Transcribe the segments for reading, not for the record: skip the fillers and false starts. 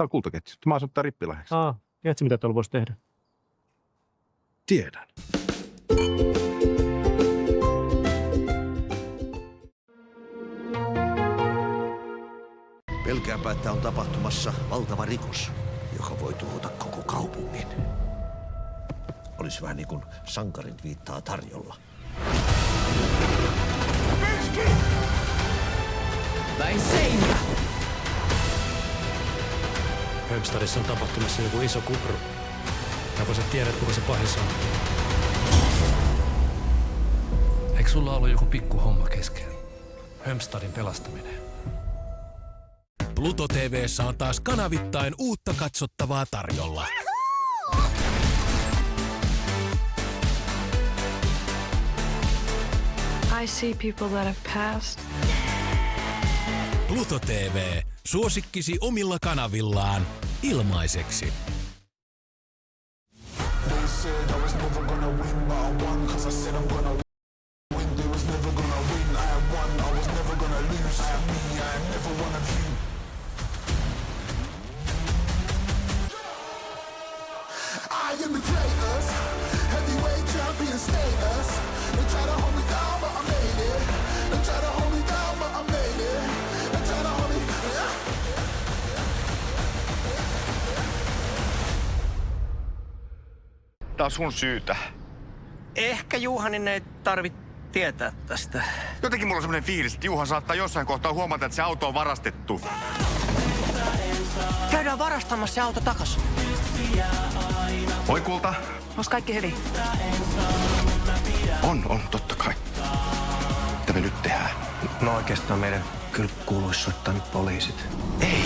Tää on kultaketju. Mä oon ottaa rippilahjaksi. Tiedätkö, mitä tuolla voisi tehdä? Tiedän. Pelkäänpä, että on tapahtumassa valtava rikos, joka voi tuhota koko kaupungin. Olisi vähän niin kuin sankarin viittaa tarjolla. Päin seinää! Högstadissa on tapahtumassa joku iso kupru. Joko sä tiedät, kuka se pahis on? Eikö sulla ollut joku pikku homma kesken? Högstadin pelastaminen. Pluto TV:ssä on taas kanavittain uutta katsottavaa tarjolla. I see people that have passed. Pluto TV. Suosikkisi omilla kanavillaan ilmaiseksi. Tää on sun syytä. Ehkä Juhanin ei tarvitse tietää tästä. Jotenkin mulla on semmonen fiilis, että Juha saattaa jossain kohtaa huomata, että se auto on varastettu. Käydään varastamassa se auto takas. Oi kulta. Onks kaikki hyvin? On, totta kai. Mitä me nyt tehdään? No oikeastaan meidän kyllä kuuluisi soittaa nyt poliisit. Ei.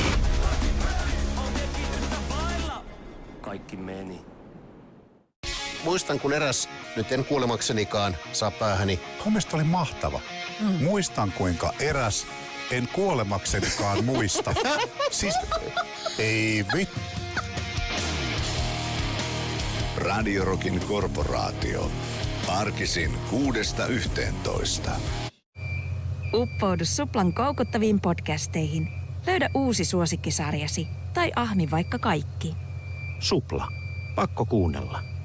Kaikki meni. Muistan, kun eräs, nyt en kuolemaksenikaan, saa päähäni. Homesta oli mahtava. Muistan, kuinka eräs, en kuolemaksenikaan muista. Siis, ei vittu. Radio Rockin korporaatio. Arkisin 6–11. Uppoudu Suplan koukuttaviin podcasteihin. Löydä uusi suosikkisarjasi tai ahmi vaikka kaikki. Supla. Pakko kuunnella.